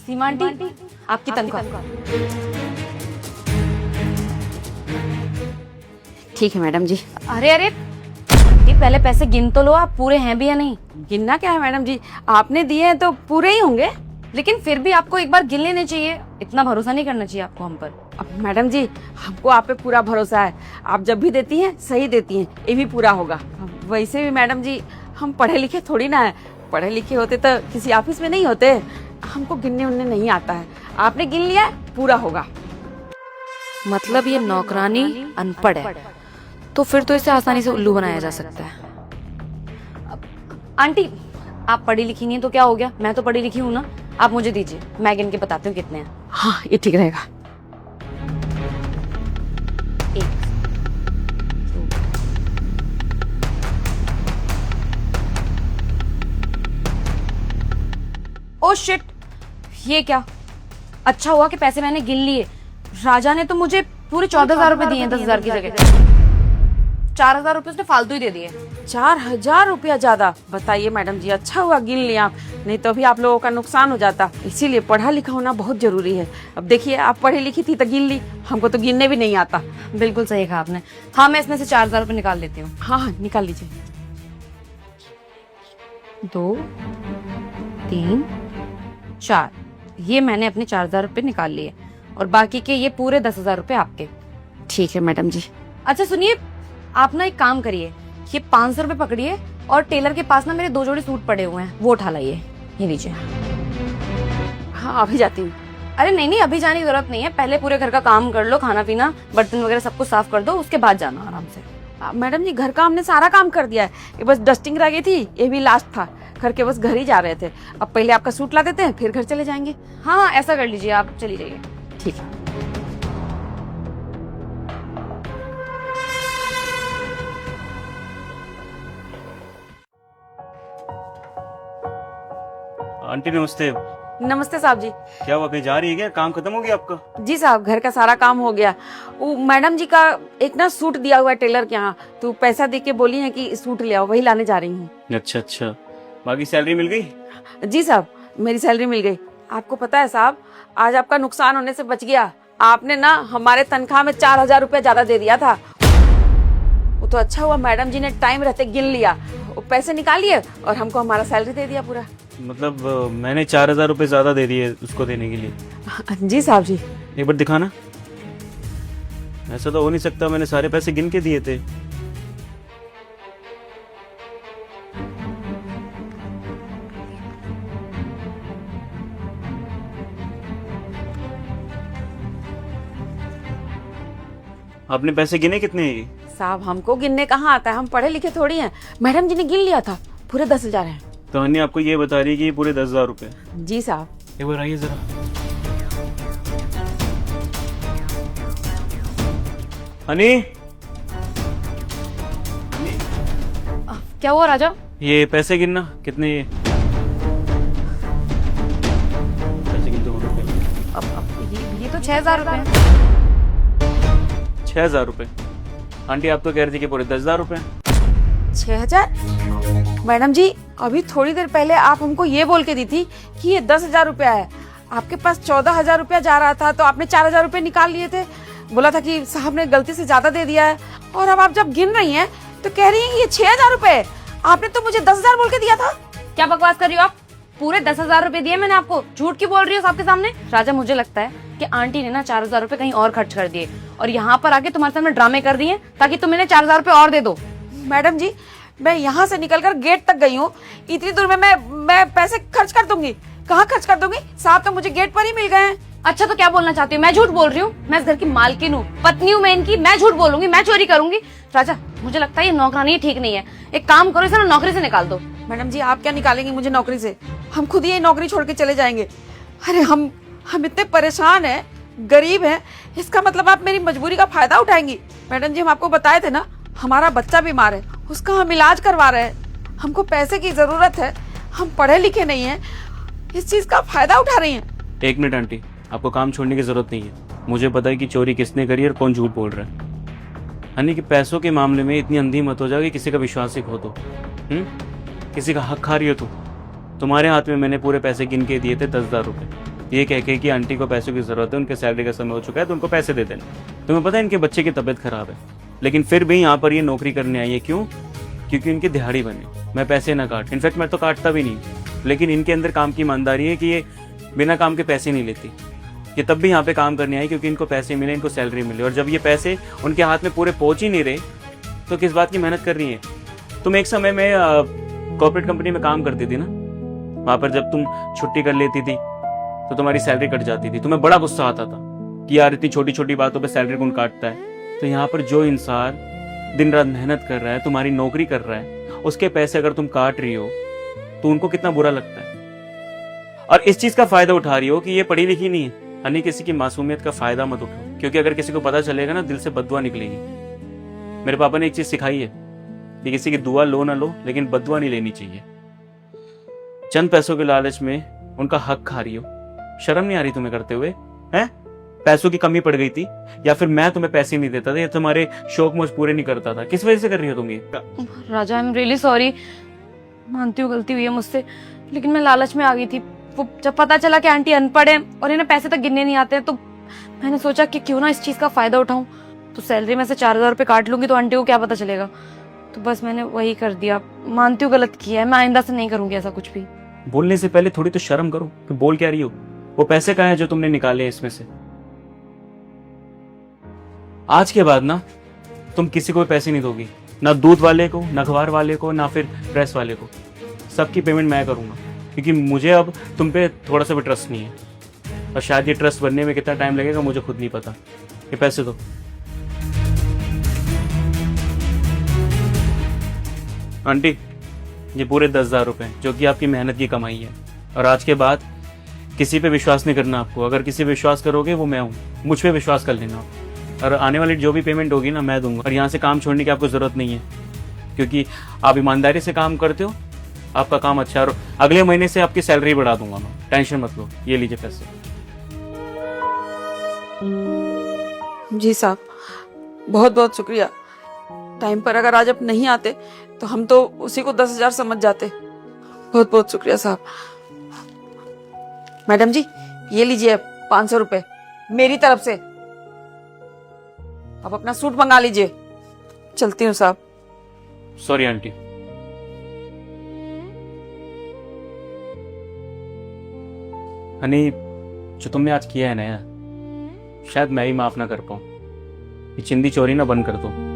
सीमा aunty, आपकी तनख्वाह। ठीक है मैडम जी। अरे अरे, ये पहले पैसे गिन तो लो, आप पूरे हैं भी या नहीं। गिनना क्या है मैडम जी, आपने दिए हैं तो पूरे ही होंगे। लेकिन फिर भी आपको एक बार गिन लेने चाहिए, इतना भरोसा नहीं करना चाहिए आपको हम पर। अब मैडम जी, हमको आप पे पूरा भरोसा है, आप जब भी देती हैं सही देती हैं, ये भी पूरा होगा। वैसे भी मैडम जी, हम पढ़े लिखे थोड़ी ना है, पढ़े लिखे होते तो किसी ऑफिस में नहीं होते। हमको गिनने उनने नहीं आता है, आपने गिन लिया, पूरा होगा। मतलब ये नौकरानी अनपढ़ है, तो फिर तो इसे आसानी से उल्लू बनाया जा सकता है। आंटी, आप पढ़ी लिखी नहीं है तो क्या हो गया, मैं तो पढ़ी लिखी हूँ ना। आप मुझे दीजिए, मैं गिन के बताती हूँ कितने हैं। हाँ, ये ठीक रहेगा। 1, 2। ओह शिट, ये क्या। अच्छा हुआ कि पैसे मैंने गिन लिए। राजा ने तो मुझे पूरे 14,000 रुपए दिए हैं 10,000 की जगह। 4,000 रुपए उसने फालतू ही दे दिए। 4,000 रुपया ज्यादा। बताइए मैडम जी, अच्छा हुआ गिन लिया, नहीं तो अभी आप लोगों का नुकसान हो जाता। इसीलिए पढ़ा लिखा होना बहुत जरूरी है। अब देखिए, आप पढ़ी लिखी थी तो गिन ली, हमको तो गिनने भी नहीं आता। बिल्कुल सही कहा आपने। हाँ, मैं इसमें से 4,000 रुपए निकाल लेती हूँ। हाँ हाँ, निकाल लीजिए। 2, 3, 4। ये मैंने अपने 4,000 रुपए निकाल लिए और बाकी के ये पूरे 10,000 रुपए आपके। ठीक है मैडम जी। अच्छा सुनिए, आप ना एक काम करिए, ये 500 रुपए पकड़िए और टेलर के पास ना मेरे 2 जोड़ी सूट पड़े हुए हैं, वो उठा लाइए। ये लीजिए। हाँ, अभी जाती हूँ। अरे नहीं नहीं, अभी जाने की जरूरत नहीं है, पहले पूरे घर का काम कर लो, खाना पीना बर्तन वगैरह सब कुछ साफ कर दो, उसके बाद जाना आराम से। मैडम जी, घर का हमने सारा काम कर दिया है, ये बस डस्टिंग रह गई थी, ये भी लास्ट था करके बस घर ही जा रहे थे। अब पहले आपका सूट ला देते हैं, फिर घर चले जाएंगे। हाँ हाँ, ऐसा कर लीजिए, आप चली जाइए। ठीक है। आंटी नमस्ते। नमस्ते साहब जी। क्या हुआ, कहीं जा रही है क्या, काम खत्म हो गया आपका? जी साहब, घर का सारा काम हो गया। वो मैडम जी का एक ना सूट दिया हुआ है टेलर के यहाँ, तो पैसा दे के बोली है कि सूट ले आओ, वही लाने जा रही हूँ। अच्छा अच्छा, बाकी सैलरी मिल गई? जी साहब, मेरी सैलरी मिल गई। आपको पता है साहब, आज आपका नुकसान होने से बच गया। आपने ना हमारे तनख्वाह में 4,000 रुपया ज्यादा दे दिया था। वो तो अच्छा हुआ मैडम जी ने टाइम रहते गिन लिया, वो पैसे निकाल लिए और हमको हमारा सैलरी दे दिया पूरा। मतलब मैंने 4,000 रुपए ज्यादा दे दिए उसको देने के लिए? जी साहब जी। एक बार दिखाना। ऐसा तो हो नहीं सकता, मैंने सारे पैसे गिन के दिए थे। आपने पैसे गिने कितने हैं ये? साहब, हमको गिनने कहाँ आता है, हम पढ़े लिखे थोड़ी हैं। मैडम जी ने गिन लिया था, पूरे 10,000 हैं। तो अन्य आपको ये बता रही है कि ये पूरे 10,000 रुपए? जी साहब। एक बार आइए जरा। हनी, क्या हुआ राजा? ये पैसे गिनना, कितने ये पैसे गिन दो। अब ये तो 6,000 रुपए हैं। 6,000 रुपए? आंटी आप तो कह रही थी कि पूरे 10,000 रुपए। 6,000? मैडम जी, अभी थोड़ी देर पहले आप हमको ये बोल के दी थी कि ये 10,000 रुपया है। आपके पास 14,000 रुपया जा रहा था, तो आपने 4,000 रुपये निकाल लिए थे। बोला था कि साहब ने गलती से ज्यादा दे दिया है, और अब आप जब गिन रही हैं तो कह रही हैं ये 6,000 रुपए। आपने तो मुझे 10,000 बोल के दिया था। क्या बकवास कर रही हो आप? पूरे 10,000 रुपए दिए मैंने आपको, झूठ क्यों बोल रही हो सबके सामने? राजा, मुझे लगता है कि आंटी ने ना 4,000 रुपए कहीं और खर्च कर दिए और यहाँ पर आके तुम्हारे सामने ड्रामे कर रही है ताकि तुम इन्हें 4,000 रुपए और दे दो। मैडम जी, मैं यहाँ से निकलकर गेट तक गई हूँ, इतनी दूर में मैं पैसे खर्च कर दूंगी। कहाँ खर्च कर दूंगी? साहब तो मुझे गेट पर ही मिल गए हैं। अच्छा, तो क्या बोलना चाहती हूँ? मैं झूठ बोल रही हूँ? मैं इस घर की मालकिन हूँ, पत्नी हूँ मैं इनकी, मैं झूठ बोलूंगी, मैं चोरी करूंगी? राजा, मुझे लगता है ये नौकरानी ठीक नहीं है। एक काम करो, इसे ना नौकरी से निकाल दो। मैडम जी, आप क्या निकालेंगी मुझे नौकरी से? हम खुद ही नौकरी छोड़ के चले जाएंगे। अरे हम इतने परेशान हैं, गरीब हैं, इसका मतलब आप मेरी मजबूरी का फायदा उठाएंगी? मैडम जी, हम आपको बताए थे ना, हमारा बच्चा बीमार है, उसका हम इलाज करवा रहे हैं, हमको पैसे की जरूरत है, हम पढ़े लिखे नहीं हैं, इस चीज का फायदा उठा रही हैं। 1 मिनट आंटी, आपको काम छोड़ने की जरूरत नहीं है। मुझे पता है कि चोरी किसने करी और कौन झूठ बोल रहा है। यानी कि पैसों के मामले में इतनी अंधी मत हो जाओ कि किसी का विश्वास ही खो तो। किसी का हक खा रही हो तुम्हारे हाथ में मैंने पूरे पैसे गिन के दिए थे 10,000 रुपए। ये कह के कि आंटी को पैसों की जरूरत है, उनके सैलरी का समय हो चुका है तो उनको पैसे दे देना। तुम्हें पता है इनके बच्चे की तबीयत खराब है, लेकिन फिर भी यहाँ पर ये नौकरी करने आई है। क्यों? क्योंकि इनकी दिहाड़ी बने, मैं पैसे ना काट। इनफैक्ट मैं तो काटता भी नहीं, लेकिन इनके अंदर काम की ईमानदारी है कि ये बिना काम के पैसे नहीं लेती। ये तब भी यहाँ पे काम करने आई क्योंकि इनको पैसे मिले, इनको सैलरी मिले। और जब ये पैसे उनके हाथ में पूरे पहुंच ही नहीं रहे तो किस बात की मेहनत कर रही है? तुम एक समय में कॉर्पोरेट कंपनी में काम करती थी ना, वहां पर जब तुम छुट्टी कर लेती थी तो तुम्हारी सैलरी कट जाती थी। तुम्हें बड़ा गुस्सा आता था कि यार इतनी छोटी छोटी बातों पे सैलरी कौन काटता है। तो यहाँ पर जो इंसान दिन रात मेहनत कर रहा है, तुम्हारी नौकरी कर रहा है, उसके पैसे अगर तुम काट रही हो तो उनको कितना बुरा लगता है। और इस चीज का फायदा उठा रही हो कि ये पढ़ी लिखी नहीं है। यानी किसी की मासूमियत का फायदा मत उठाओ, क्योंकि अगर किसी को पता चलेगा ना, दिल से बददुआ निकलेगी। मेरे पापा ने एक चीज सिखाई है कि किसी की दुआ लो ना लो, लेकिन बददुआ नहीं लेनी चाहिए। चंद पैसों के लालच में उनका हक खा रही हो। शर्म नहीं आ रही तुम्हें करते हुए? हैं? पैसों की कमी पड़ गई थी या फिर मैं तुम्हें पैसे नहीं देता था या तुम्हारे शौक मुझ पूरे नहीं करता था? किस वजह से कर रही हो तुम ये? राजा, आई एम रियली सॉरी। मानती हूँ गलती हुई है मुझसे, लेकिन मैं लालच में आ गई थी। वो जब पता चला कि आंटी अनपढ़ है और इन्हें पैसे तक गिनने नहीं आते हैं, तो मैंने सोचा कि क्यों ना इस चीज का फायदा उठाऊं। तो सैलरी में से 4,000 रुपए काट लूंगी तो आंटी को क्या पता चलेगा। तो बस मैंने वही कर दिया। मानती हूँ गलत किया है, मैं आइंदा से नहीं करूंगी ऐसा कुछ भी। बोलने से पहले थोड़ी तो शर्म करो कि बोल क्या रही हो। वो पैसे कहाँ हैं जो तुमने निकाले इसमें से? आज के बाद ना तुम किसी को पैसे नहीं दोगी, ना दूध वाले को, ना अखबार वाले को, ना फिर प्रेस वाले को। सबकी पेमेंट मैं करूंगा, क्योंकि मुझे अब तुम पे थोड़ा सा भी ट्रस्ट नहीं है। और शायद ये ट्रस्ट बनने में कितना टाइम लगेगा मुझे खुद नहीं पता। ये पैसे दो। आंटी, ये पूरे 10,000 रुपए जो कि आपकी मेहनत की कमाई है। और आज के बाद किसी पे विश्वास नहीं करना आपको। अगर किसी पे विश्वास करोगे वो मैं हूँ, मुझ पे विश्वास कर लेना। और आने वाली जो भी पेमेंट होगी ना, मैं दूंगा। और यहाँ से काम छोड़ने की आपको जरूरत नहीं है, क्योंकि आप ईमानदारी से काम करते हो, आपका काम अच्छा है। और अगले महीने से आपकी सैलरी बढ़ा दूंगा मैं, टेंशन मत लो। ये लीजिए पैसे। जी साहब, बहुत बहुत शुक्रिया। टाइम पर अगर आज आप नहीं आते तो हम तो उसी को 10,000 समझ जाते। बहुत बहुत शुक्रिया साहब। मैडम जी, ये लीजिए 500 रुपए मेरी तरफ से। आप अपना सूट मंगा लीजिए। चलती हूँ साहब। Sorry aunty. हनी, जो तुमने आज किया है ना यार, शायद मैं ही माफ ना कर पाऊं। ये चिंदी चोरी ना बंद कर दो।